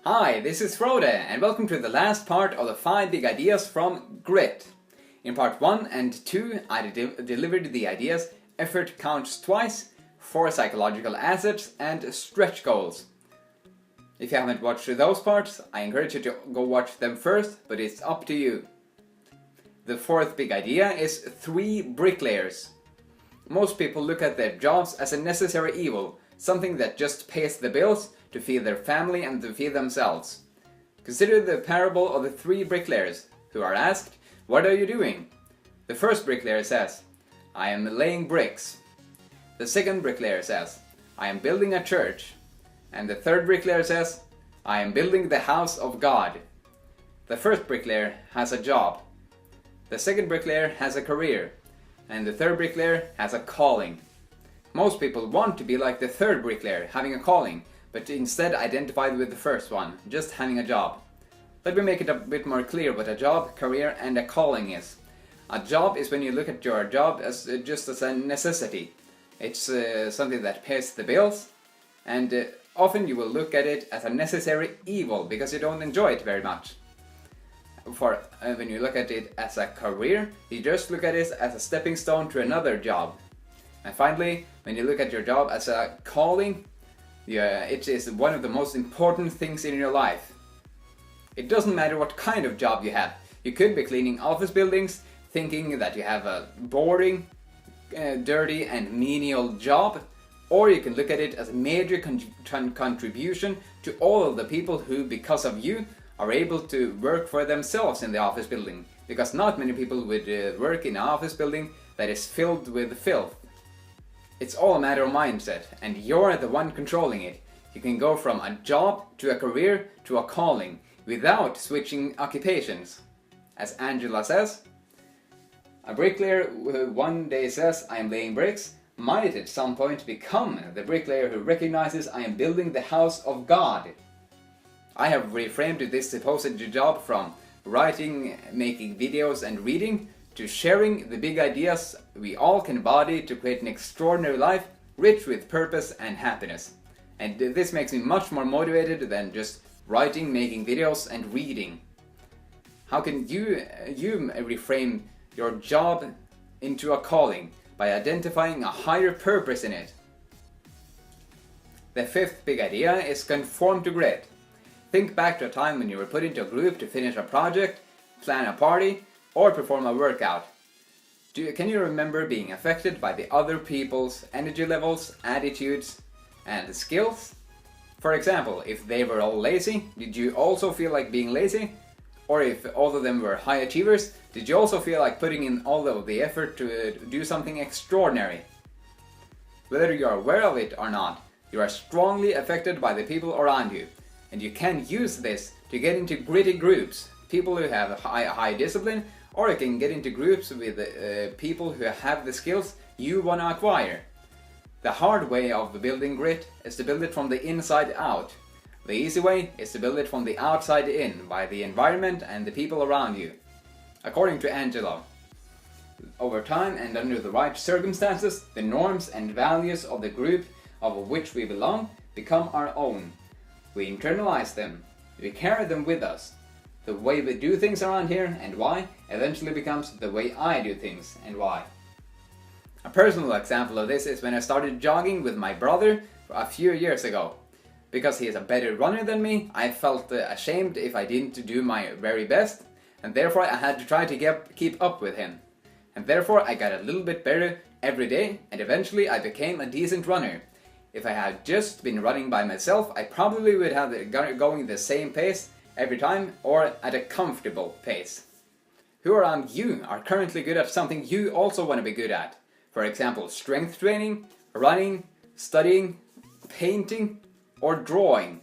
Hi, this is Frode, and welcome to the last part of the 5 big ideas from Grit. In part 1 and 2, I delivered the ideas effort counts twice, 4 psychological assets, and stretch goals. If you haven't watched those parts, I encourage you to go watch them first, but it's up to you. The 4th big idea is 3 bricklayers. Most people look at their jobs as a necessary evil, something that just pays the bills to feed their family and to feed themselves. Consider the parable of the 3 bricklayers, who are asked, "What are you doing?" The first bricklayer says, "I am laying bricks." The second bricklayer says, "I am building a church." And the third bricklayer says, "I am building the house of God." The first bricklayer has a job. The second bricklayer has a career. And the third bricklayer has a calling. Most people want to be like the third bricklayer, having a calling, but instead identified with the first one, just having a job. Let me make it a bit more clear what a job, career, and a calling is. A job is when you look at your job as just as a necessity. It's something that pays the bills, and often you will look at it as a necessary evil because you don't enjoy it very much. When you look at it as a career, you just look at it as a stepping stone to another job. And finally, when you look at your job as a calling, it is one of the most important things in your life. It doesn't matter what kind of job you have. You could be cleaning office buildings, thinking that you have a boring, dirty and menial job, or you can look at it as a major contribution to all of the people who, because of you, are able to work for themselves in the office building, because not many people would work in an office building that is filled with filth. It's all a matter of mindset, and you're the one controlling it. You can go from a job to a career to a calling without switching occupations. As Angela says, a bricklayer who one day says, "I am laying bricks," might at some point become the bricklayer who recognizes, "I am building the house of God." I have reframed this supposed job from writing, making videos and reading to sharing the big ideas we all can embody to create an extraordinary life rich with purpose and happiness. And this makes me much more motivated than just writing, making videos and reading. How can you reframe your job into a calling? By identifying a higher purpose in it. The 5th big idea is conform to grit. Think back to a time when you were put into a group to finish a project, plan a party, or perform a workout. Can you remember being affected by the other people's energy levels, attitudes, and skills? For example, if they were all lazy, did you also feel like being lazy? Or if all of them were high achievers, did you also feel like putting in all of the effort to do something extraordinary? Whether you are aware of it or not, you are strongly affected by the people around you, and you can use this to get into gritty groups, people who have high discipline, or you can get into groups with people who have the skills you want to acquire. The hard way of building grit is to build it from the inside out. The easy way is to build it from the outside in, by the environment and the people around you. According to Angela, over time and under the right circumstances, the norms and values of the group of which we belong become our own. We internalize them. We carry them with us. The way we do things around here and why eventually becomes the way I do things and why. A personal example of this is when I started jogging with my brother a few years ago. Because he is a better runner than me, I felt ashamed if I didn't do my very best, and therefore I had to try to keep up with him. And therefore I got a little bit better every day, and eventually I became a decent runner. If I had just been running by myself, I probably would have going the same pace every time, or at a comfortable pace. Who around you are currently good at something you also want to be good at? For example, strength training, running, studying, painting, or drawing.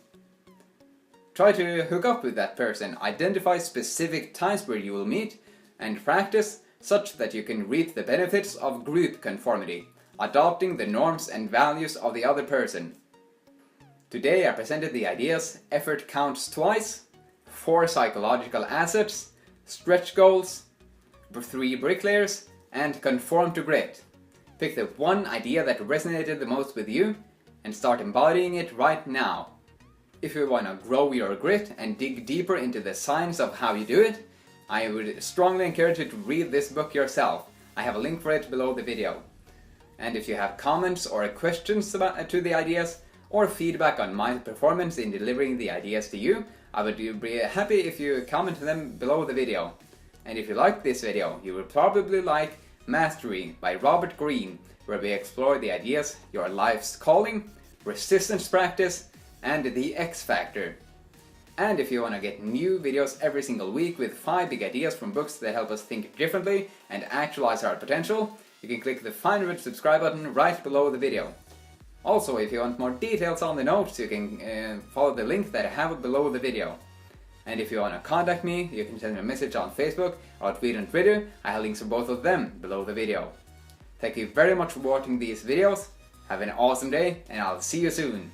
Try to hook up with that person, identify specific times where you will meet, and practice such that you can reap the benefits of group conformity, adopting the norms and values of the other person. Today I presented the ideas effort counts twice, 4 psychological assets, stretch goals, 3 bricklayers, and conform to grit. Pick the one idea that resonated the most with you and start embodying it right now. If you want to grow your grit and dig deeper into the science of how you do it, I would strongly encourage you to read this book yourself. I have a link for it below the video. And if you have comments or questions to the ideas, or feedback on my performance in delivering the ideas to you, I would be happy if you comment them below the video. And if you liked this video, you will probably like Mastery by Robert Greene, where we explore the ideas, your life's calling, resistance practice, and the X Factor. And if you want to get new videos every single week with 5 big ideas from books that help us think differently and actualize our potential, you can click the fine red subscribe button right below the video. Also, if you want more details on the notes, you can follow the link that I have below the video. And if you want to contact me, you can send me a message on Facebook or tweet on Twitter. I have links for both of them below the video. Thank you very much for watching these videos. Have an awesome day, and I'll see you soon.